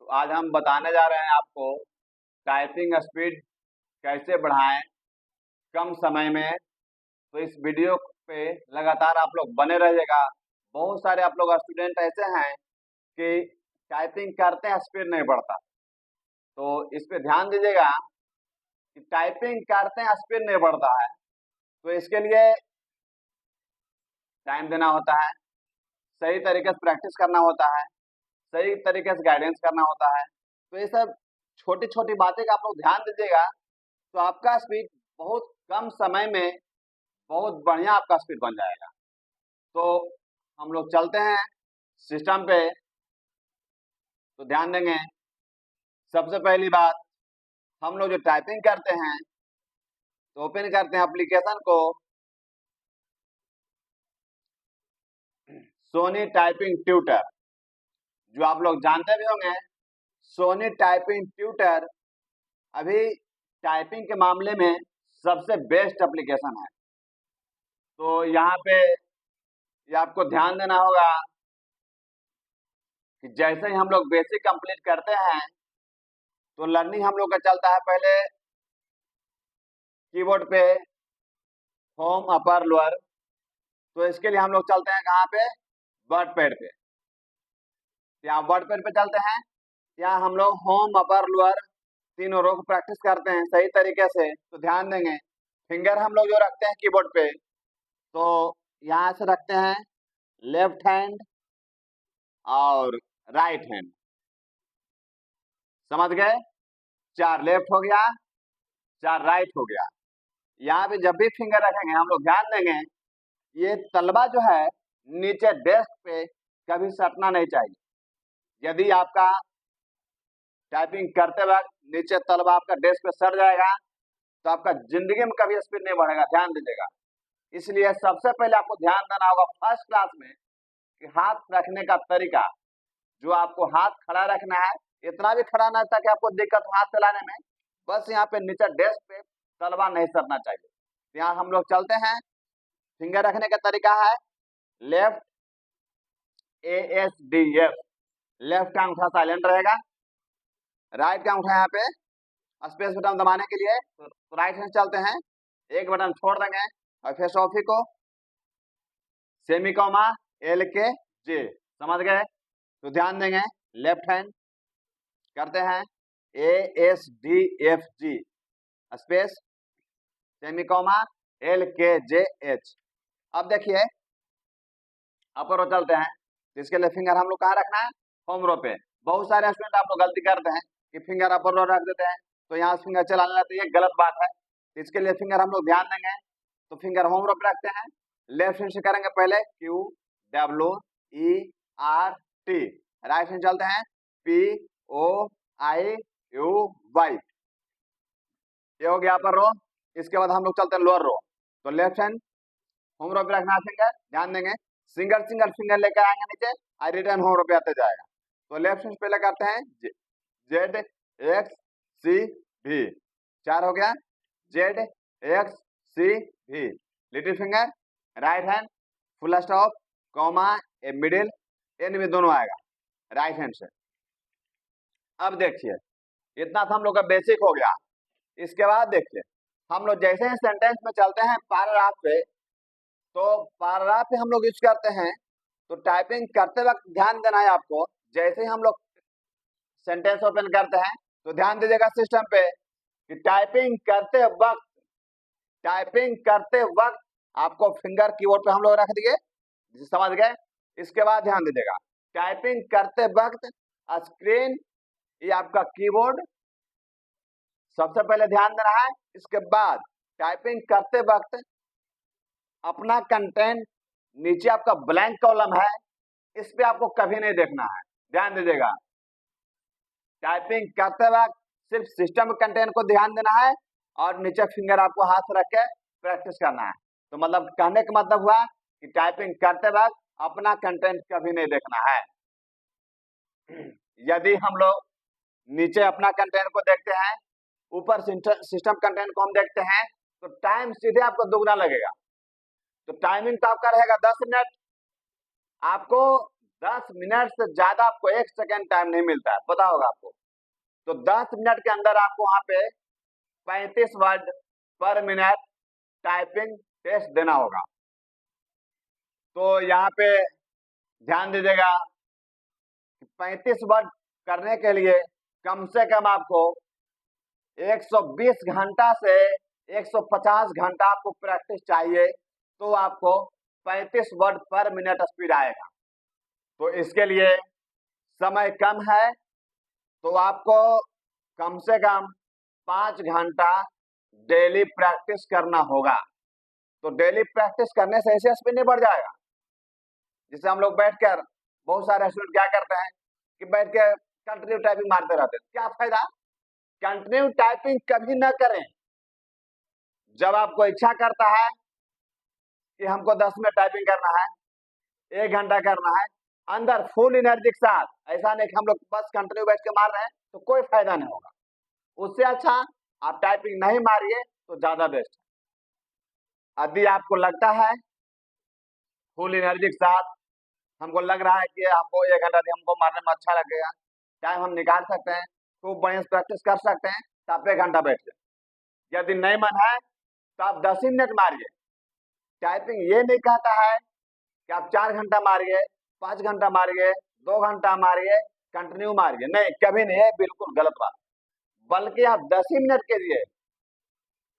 तो आज हम बताने जा रहे हैं आपको टाइपिंग स्पीड कैसे बढ़ाएं कम समय में। तो इस वीडियो पे लगातार आप लोग बने रहिएगा। बहुत सारे आप लोग स्टूडेंट ऐसे हैं कि टाइपिंग करते हैं स्पीड नहीं बढ़ता, तो इस पे ध्यान दीजिएगा कि टाइपिंग करते हैं स्पीड नहीं बढ़ता है। तो इसके लिए टाइम देना होता है, सही तरीके से प्रैक्टिस करना होता है, सही तरीके से गाइडेंस करना होता है। तो ये सब छोटी छोटी बातें का आप लोग ध्यान दीजिएगा, तो आपका स्पीड बहुत कम समय में बहुत बढ़िया आपका स्पीड बन जाएगा। तो हम लोग चलते हैं सिस्टम पे, तो ध्यान देंगे। सबसे पहली बात, हम लोग जो टाइपिंग करते हैं तो ओपन करते हैं एप्लीकेशन को, सोनी टाइपिंग ट्यूटर, जो आप लोग जानते भी होंगे। सोनी टाइपिंग ट्यूटर अभी टाइपिंग के मामले में सबसे बेस्ट एप्लीकेशन है। तो यहाँ पे ये आपको ध्यान देना होगा कि जैसे ही हम लोग बेसिक कंप्लीट करते हैं तो लर्निंग हम लोग का चलता है पहले कीबोर्ड पे होम अपर लोअर। तो इसके लिए हम लोग चलते हैं कहाँ पे, वर्ड पैड पे। यहाँ वर्ड पैड पे चलते हैं, यहाँ हम लोग होम अपर लोअर तीनों रो को प्रैक्टिस करते हैं सही तरीके से। तो ध्यान देंगे, फिंगर हम लोग जो रखते हैं कीबोर्ड पे, तो यहाँ से रखते हैं लेफ्ट हैंड और राइट हैंड, समझ गए। 4 लेफ्ट हो गया, 4 राइट हो गया। यहाँ पे जब भी फिंगर रखेंगे हम लोग ध्यान देंगे, ये तलवा जो है नीचे डेस्क पे कभी सटना नहीं चाहिए। यदि आपका टाइपिंग करते वक्त नीचे तलवा आपका डेस्क पे सट जाएगा तो आपका जिंदगी में कभी स्पीड नहीं बढ़ेगा, ध्यान दीजिएगा। इसलिए सबसे पहले आपको ध्यान देना होगा फर्स्ट क्लास में कि हाथ रखने का तरीका, जो आपको हाथ खड़ा रखना है, इतना भी खड़ा ना ताकि आपको दिक्कत हो हाथ चलाने में, बस यहाँ पे नीचे डेस्क पे तलवा नहीं सटना चाहिए। यहाँ हम लोग चलते हैं, फिंगर रखने का तरीका है लेफ्ट ASDF, लेफ्ट का अंगूठा साइलेंट रहेगा, राइट का अंगूठा यहाँ पे स्पेस बटन दबाने के लिए। तो राइट हैंड चलते हैं, एक बटन छोड़ देंगे और फिर सॉफी को सेमीकोमा LKJ, समझ गए। तो ध्यान देंगे, लेफ्ट हैंड करते हैं ASDFG स्पेस सेमीकोमा LKJH। अब देखिए अपर रो चलते हैं, तो इसके लिए फिंगर हम लोग कहाँ रखना है, होम रो पे। बहुत सारे स्टूडेंट आप लोग गलती करते हैं कि फिंगर अपर रो रख देते हैं, तो यहाँ फिंगर चलाने लगते हैं, ये गलत बात है। तो इसके लिए फिंगर हम लोग ध्यान देंगे, तो फिंगर होम रो पे रखते हैं, लेफ्ट हैंड से करेंगे पहले QWERT, राइट हैंड चलते हैं POIUY, ये हो गया अपर रो। इसके बाद हम लोग चलते हैं लोअर रो, तो लेफ्ट हैंड होम रो पे रखना है फिंगर, ध्यान देंगे। सिंगल सिंगल फिंगर लेकर आएंगे नीचे और रिटर्न होम रो पे आते जाएगा। तो लेफ्ट हैंड पहले करते हैं ZXCV, 4 हो गया, ZXCV, little finger, right hand full stop comma a middle and में दोनों आएगा राइट हैंड से। अब देखिए इतना तो हम लोग का बेसिक हो गया। इसके बाद देखिए हम लोग जैसे ही सेंटेंस में चलते हैं पैराग्राफ पे, तो पैराग्राफ पे हम लोग यूज करते हैं। तो टाइपिंग करते वक्त ध्यान देना है आपको, जैसे ही हम लोग सेंटेंस ओपन करते हैं तो ध्यान दीजिएगा सिस्टम पे कि टाइपिंग करते वक्त आपको फिंगर कीबोर्ड पे हम लोग रख दिए, समझ गए। इसके बाद ध्यान दीजिएगा टाइपिंग करते वक्त स्क्रीन ये आपका कीबोर्ड सबसे पहले ध्यान देना है। इसके बाद टाइपिंग करते वक्त अपना कंटेंट नीचे आपका ब्लैंक कॉलम है, इस पे आपको कभी नहीं देखना है, ध्यान दीजिएगा। टाइपिंग करते वक्त सिर्फ सिस्टम कंटेंट को ध्यान देना है और नीचे फिंगर आपको हाथ रख के प्रैक्टिस करना है। तो मतलब कहने का मतलब हुआ कि टाइपिंग करते वक्त अपना कंटेंट कभी नहीं देखना है। यदि हम लोग नीचे अपना कंटेंट को देखते हैं, ऊपर सिस्टम कंटेंट को हम देखते हैं, तो टाइम सीधे आपको दुगना लगेगा। तो टाइमिंग तो आपका रहेगा 10 मिनट, आपको 10 मिनट से ज्यादा आपको 1 सेकेंड टाइम नहीं मिलता है, पता होगा आपको। तो 10 मिनट के अंदर आपको वहां पे 35 वर्ड पर मिनट टाइपिंग टेस्ट देना होगा। तो यहाँ पे ध्यान दीजिएगा, 35 वर्ड करने के लिए कम से कम आपको 120 घंटा से 150 घंटा आपको प्रैक्टिस चाहिए, तो आपको 35 वर्ड पर मिनट स्पीड आएगा। तो इसके लिए समय कम है, तो आपको कम से कम 5 घंटा डेली प्रैक्टिस करना होगा। तो डेली प्रैक्टिस करने से ऐसे स्पीड नहीं बढ़ जाएगा। जिससे हम लोग बैठकर, बहुत सारे स्टूडेंट क्या करते हैं कि बैठ के कंटिन्यू टाइपिंग मारते रहते हैं। क्या फायदा? कंटिन्यू टाइपिंग कभी ना करें। जब आपको इच्छा करता है कि हमको 10 मिनट टाइपिंग करना है, 1 घंटा करना है, अंदर फुल एनर्जी के साथ, ऐसा नहीं कि हम लोग बस कंटिन्यू बैठ के मार रहे हैं, तो कोई फायदा नहीं होगा। उससे अच्छा आप टाइपिंग नहीं मारिए तो ज्यादा बेस्ट है। यदि आपको लगता है फुल एनर्जी के साथ, हमको लग रहा है कि हमको 1 घंटा हमको मारने में अच्छा लगेगा, टाइम हम निकाल सकते हैं, खूब बढ़िया से प्रैक्टिस कर सकते हैं, तो आप 1 घंटा बैठ जाए। यदि नहीं मन है तो आप 10 ही मिनट मारिए। टाइपिंग ये नहीं कहता है कि आप 4 घंटा मारिए, 5 घंटा मारिए, 2 घंटा मारिए, कंटिन्यू मारिए, नहीं, कभी नहीं है, बिल्कुल गलत बात। बल्कि आप 10 ही मिनट कीजिए,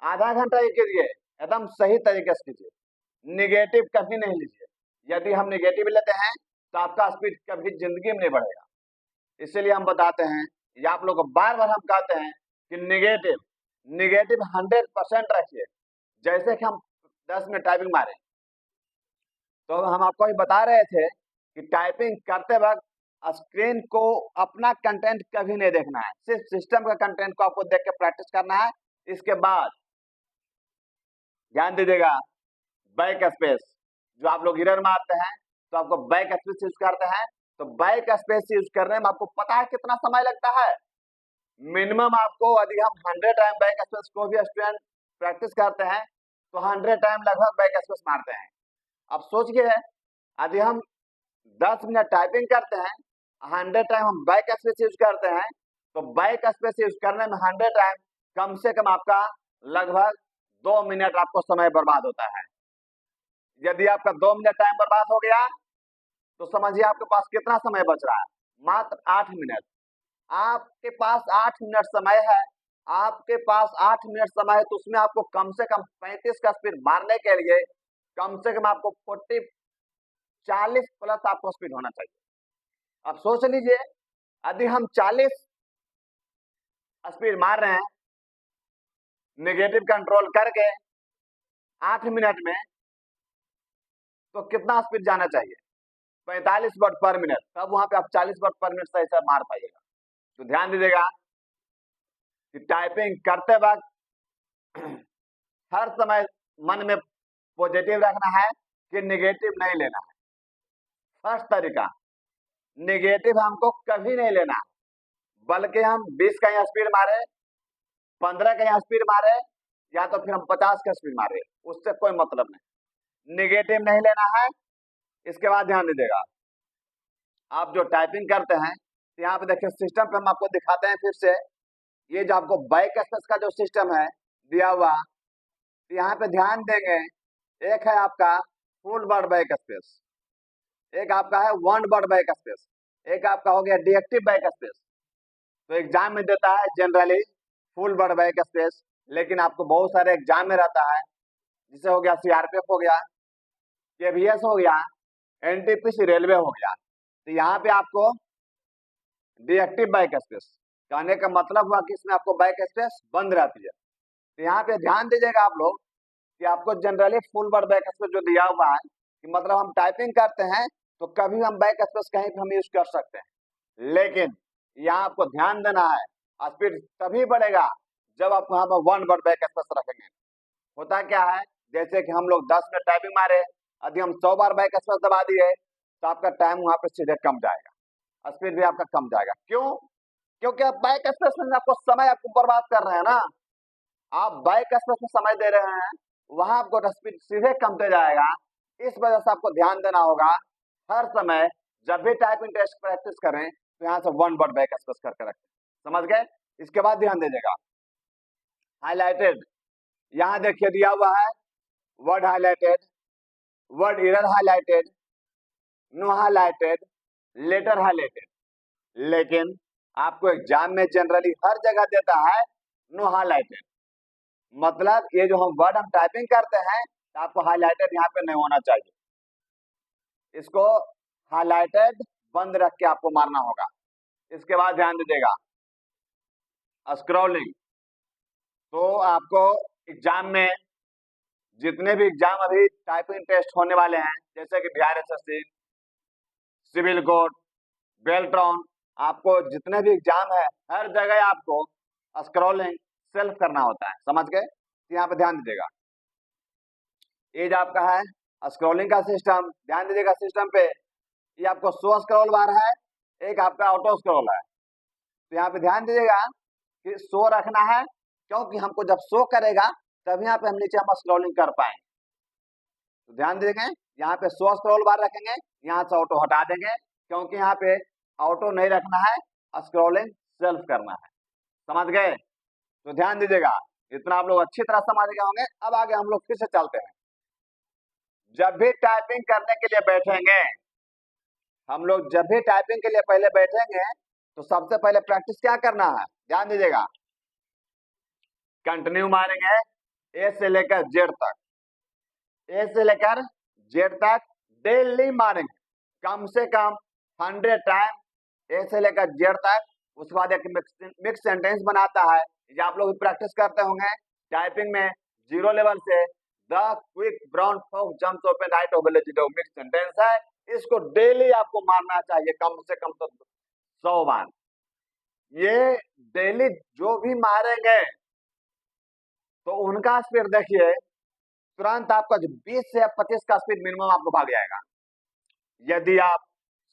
आधा घंटा ही कीजिए, एकदम सही तरीके से कीजिए। निगेटिव कभी नहीं लीजिए। यदि हम निगेटिव लेते हैं तो आपका स्पीड कभी जिंदगी में नहीं बढ़ेगा। इसीलिए हम बताते हैं, या आप लोग को बार बार हम कहते हैं कि निगेटिव 100% रखिए। जैसे कि हम 10 मिनट टाइपिंग मारे, तो हम आपको ही बता रहे थे कि टाइपिंग करते वक्त स्क्रीन को अपना कंटेंट कभी नहीं देखना है, सिर्फ सिस्टम का कंटेंट को आपको देख के प्रैक्टिस करना है। इसके बाद ध्यान दीजिएगा, बैक स्पेस, जो आप लोग एरर मारते हैं तो आपको बैक स्पेस यूज करते हैं, तो बैक स्पेस यूज करने में आपको पता है कितना समय लगता है? मिनिमम आपको, यदि हम 100 टाइम बैक स्पेस को भी स्टूडेंट प्रैक्टिस करते हैं तो 100 टाइम लगभग बैक स्पेस मारते हैं। अब सोचिए, यदि हम 10 मिनट टाइपिंग करते हैं, 100 टाइम हम बैक स्पेस यूज करते हैं, तो बैक स्पेस यूज करने में 100 टाइम कम से कम आपका लगभग 2 मिनट आपको समय बर्बाद होता है। यदि आपका 2 मिनट टाइम बर्बाद हो गया तो समझिए आपके पास कितना समय बच रहा है? मात्र 8 मिनट। आपके पास 8 मिनट समय है, आपके पास 8 मिनट समय है, तो उसमें आपको कम से कम 35 का स्पीड मारने के लिए कम से कम आपको 40 प्लस आपको स्पीड होना चाहिए। अब सोच लीजिए, यदि हम 40 स्पीड मार रहे हैं नेगेटिव कंट्रोल करके 8 मिनट में, तो कितना स्पीड जाना चाहिए? 45 वर्ड पर मिनट। तब वहां पे आप 40 वर्ड पर मिनट से ऐसा मार पाइएगा। तो ध्यान दीजिएगा कि टाइपिंग करते वक्त हर समय मन में पॉजिटिव रखना है कि नेगेटिव नहीं लेना है। फर्स्ट तरीका, नेगेटिव हमको कभी नहीं लेना, बल्कि हम 20 का यहाँ स्पीड मारे, 15 का यहाँ स्पीड मारे, या तो फिर हम 50 का स्पीड मारे, उससे कोई मतलब नहीं, नेगेटिव नहीं लेना है। इसके बाद ध्यान दीजिएगा, आप जो टाइपिंग करते हैं, तो यहाँ पे देखिए सिस्टम पे हम आपको दिखाते हैं फिर से। ये जो आपको बैक स्पेस का जो सिस्टम है दिया हुआ, तो यहाँ पे ध्यान देंगे, एक है आपका फुल वर्ड बैक स्पेस, एक आपका है वन वर्ड बैक स्पेस, एक आपका हो गया डीएक्टिव बैक स्पेस। तो एग्जाम में देता है generally full word back space, लेकिन आपको बहुत सारे एग्जाम में रहता है, जिसे हो गया सीआरपीएफ हो गया, केवीएस हो गया, एनटीपीसी रेलवे हो गया। तो यहाँ पे आपको डीएक्टिव बैक स्पेस कहने का मतलब हुआ कि इसमें आपको बैक स्पेस बंद रहती है। तो यहाँ पे ध्यान दीजिएगा आप लोग कि आपको generally full word back space जो दिया हुआ है, कि मतलब हम टाइपिंग करते हैं तो कभी हम बैक स्पेस कहीं भी हम यूज कर सकते हैं, लेकिन यहाँ आपको ध्यान देना है, स्पीड तभी बढ़ेगा जब आप वहां पर वन वर्ड बैक स्पेस रखेंगे। होता क्या है, जैसे कि हम लोग 10 मिनट टाइपिंग मारे, यदि हम 100 बार बैक स्पेस दबा दिए तो आपका टाइम वहां पे सीधे कम जाएगा, स्पीड भी आपका कम जाएगा। क्यों? क्योंकि आप बैक स्पेस में आपको समय आपको बर्बाद कर रहे हैं ना, आप बैक स्पेस में समय दे रहे हैं, वहां आपको स्पीड सीधे कमते जाएगा। इस वजह से आपको ध्यान देना होगा हर समय जब भी टाइपिंग टेस्ट प्रैक्टिस करें तो यहाँ से वन वर्ड बैक स्पेस करके रखें, समझ गए। इसके बाद ध्यान दीजिएगा, हाईलाइटेड, यहाँ देखिए दिया हुआ है word highlighted, word error highlighted, no highlighted, letter highlighted. लेकिन आपको एग्जाम में जनरली हर जगह देता है नो हाईलाइटेड, मतलब ये जो हम वर्ड हम टाइपिंग करते हैं तो आपको हाईलाइटेड यहाँ पे नहीं होना चाहिए, इसको हाईलाइटेड बंद रख के आपको मारना होगा। इसके बाद ध्यान दीजिएगा स्क्रॉलिंग, तो आपको एग्जाम में जितने भी एग्जाम अभी टाइपिंग टेस्ट होने वाले हैं, जैसे कि Bihar SSC, civil code, Beltron, आपको जितने भी एग्जाम है हर जगह आपको स्क्रॉलिंग सेल्फ करना होता है, समझ गए। यहाँ पे ध्यान दीजिएगा, ये जो आपका है स्क्रॉलिंग का सिस्टम, ध्यान दीजिएगा सिस्टम पे, ये आपको शो स्क्रॉल बार है, एक आपका ऑटो स्क्रॉल है। तो यहाँ पे ध्यान दीजिएगा कि शो रखना है, क्योंकि हमको जब शो करेगा तब यहाँ पे हम नीचे हम स्क्रॉलिंग कर पाएंगे। तो ध्यान देंगे यहाँ पे शो स्क्रॉल बार रखेंगे, यहाँ से ऑटो हटा देंगे, क्योंकि यहाँ पे ऑटो नहीं रखना है, स्क्रॉलिंग सेल्फ करना है, समझ गए। तो ध्यान दीजिएगा, इतना आप लोग अच्छी तरह समझ गए होंगे। अब आगे हम लोग फिर से चलते हैं। जब भी टाइपिंग करने के लिए बैठेंगे हम लोग, जब भी टाइपिंग के लिए पहले बैठेंगे तो सबसे पहले प्रैक्टिस क्या करना है, ध्यान दीजिएगा, कंटिन्यू मारेंगे ए से लेकर जेड तक, ए से लेकर जेड तक डेली मारेंगे, कम से कम 100 टाइम ए से लेकर जेड तक। उसके बाद एक मिक्स सेंटेंस बनाता है, ये आप लोग भी प्रैक्टिस करते होंगे टाइपिंग में, जीरो लेवल से the quick brown fox jumps open right over जो मिक्स सेंटेंस है, इसको डेली आपको मारना चाहिए, कम से कम तो 100 बार। ये डेली जो भी मारेंगे तो उनका स्पीड देखिए, तुरंत आपका जो 20 से 25 का स्पीड मिनिमम आपको भाग जाएगा, यदि आप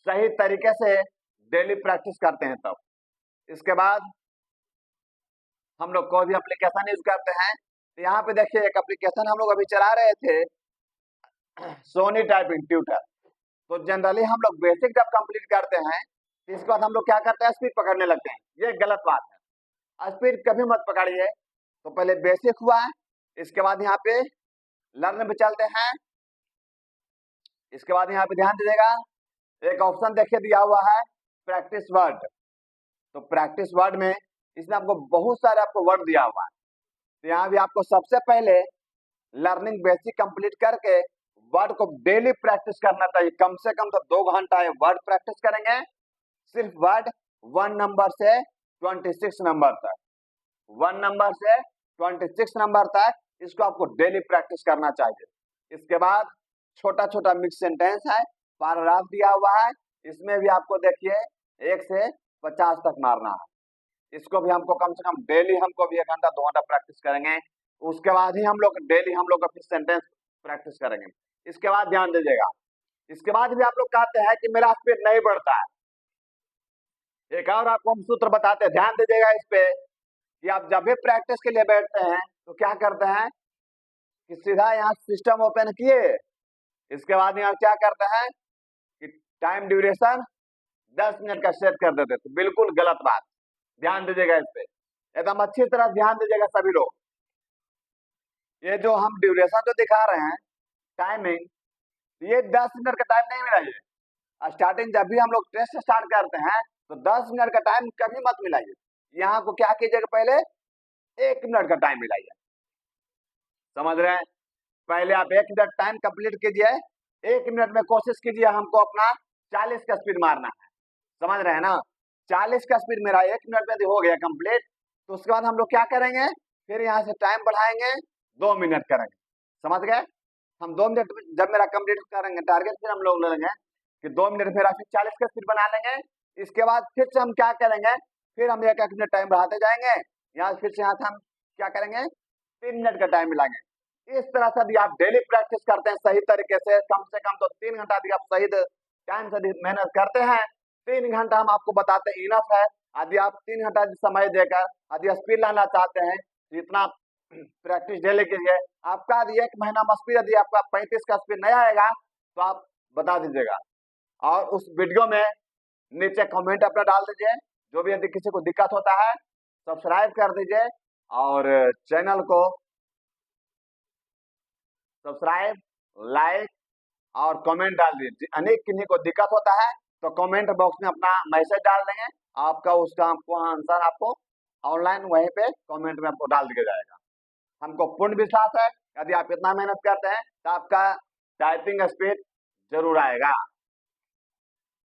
सही तरीके से डेली प्रैक्टिस करते हैं तब। इसके बाद हम लोग कोई भी एप्लीकेशन यूज करते हैं, तो यहाँ पे देखिए एक एप्लीकेशन हम लोग अभी चला रहे थे, सोनी टाइपिंग ट्यूटर। तो जनरली हम लोग बेसिक जब कंप्लीट करते हैं तो इसके बाद हम लोग क्या करते हैं, स्पीड पकड़ने लगते हैं। ये गलत बात है, स्पीड कभी मत पकड़िए। तो पहले बेसिक हुआ, इसके बाद यहाँ पे लर्न पे चलते हैं। इसके बाद यहाँ पे ध्यान दीजिएगा, एक ऑप्शन देखिए दिया हुआ है प्रैक्टिस वर्ड। तो प्रैक्टिस वर्ड में इसमें आपको बहुत सारे आपको वर्ड दिया हुआ है, तो यहाँ भी आपको सबसे पहले लर्निंग बेसिक कंप्लीट करके वर्ड को डेली प्रैक्टिस करना चाहिए, कम से कम तो 2 घंटा वर्ड प्रैक्टिस करेंगे, सिर्फ वर्ड 1 नंबर से 26 नंबर तक, 1 नंबर से 26 नंबर तक इसको आपको डेली प्रैक्टिस करना चाहिए। इसके बाद छोटा छोटा मिक्स सेंटेंस है, पैराग्राफ दिया हुआ है, इसमें भी आपको देखिए 1 से 50 तक मारना है, इसको भी हमको कम से कम डेली हमको भी 1 घंटा 2 घंटा प्रैक्टिस करेंगे। उसके बाद ही हम लोग डेली हम लोग अपनी सेंटेंस प्रैक्टिस करेंगे। इसके बाद ध्यान दीजिएगा, इसके बाद भी आप लोग कहते हैं कि मेरा स्पीड नहीं बढ़ता है, एक और आपको हम सूत्र बताते हैं, ध्यान दीजिएगा इस पे, कि आप जब भी प्रैक्टिस के लिए बैठते हैं तो क्या करते हैं कि सीधा यहाँ सिस्टम ओपन किए, इसके बाद यहाँ क्या करते हैं कि टाइम ड्यूरेशन 10 मिनट का सेट कर देते, तो बिल्कुल गलत बात, ध्यान दीजिएगा इस पे, एकदम अच्छी तरह ध्यान दीजिएगा सभी लोग। ये जो हम ड्यूरेशन जो दिखा रहे हैं टाइमिंग, ये 10 मिनट का टाइम नहीं मिलाइए। स्टार्टिंग जब भी हम लोग टेस्ट स्टार्ट करते हैं तो 10 मिनट का टाइम कभी मत मिलाइए, यहाँ को क्या कीजिएगा, पहले 1 मिनट का टाइम मिलाइए, समझ रहे हैं। पहले आप 1 मिनट टाइम कंप्लीट कीजिए, 1 मिनट में कोशिश कीजिए हमको अपना 40 का स्पीड मारना है, समझ रहे हैं ना। 40 का स्पीड मेरा 1 मिनट में हो गया कंप्लीट, तो उसके बाद हम लोग क्या करेंगे, फिर यहाँ से टाइम बढ़ाएंगे, 2 मिनट करेंगे, समझ गए। हम 2 मिनट जब मेरा कंप्लीट करेंगे टारगेट, फिर हम लोग लेंगे कि 2 मिनट मेरा फिर 40 का स्पीड बना लेंगे। इसके बाद फिर से हम क्या करेंगे, फिर हम 1 मिनट टाइम बढ़ाते जाएंगे, यहाँ फिर से यहाँ से हम क्या करेंगे 3 मिनट का टाइम मिलाएंगे। इस तरह से यदि आप डेली प्रैक्टिस करते हैं सही तरीके से कम तो 3 घंटा यदि आप सही टाइम से मेहनत करते हैं, 3 घंटा हम आपको बताते हैं इनफ है। यदि आप 3 घंटा समय देकर यदि स्पीड लाना चाहते हैं तो इतना प्रैक्टिस डेली कीजिए। आपका यदि 1 महीना में स्पीड यदि आपका 35 का स्पीड नहीं आएगा तो आप बता दीजिएगा, और उस वीडियो में नीचे कमेंट अपना डाल दीजिए। जो भी यदि किसी को दिक्कत होता है सब्सक्राइब कर दीजिए और चैनल को सब्सक्राइब, लाइक और कमेंट डाल दीजिए। अनेक किन्हीं को दिक्कत होता है तो कमेंट बॉक्स में अपना मैसेज डाल देंगे, आपका उसका आपको आंसर आपको ऑनलाइन वहीं पे कमेंट में आपको डाल दिया जाएगा। हमको पूर्ण विश्वास है यदि आप इतना मेहनत करते हैं तो आपका टाइपिंग स्पीड जरूर आएगा।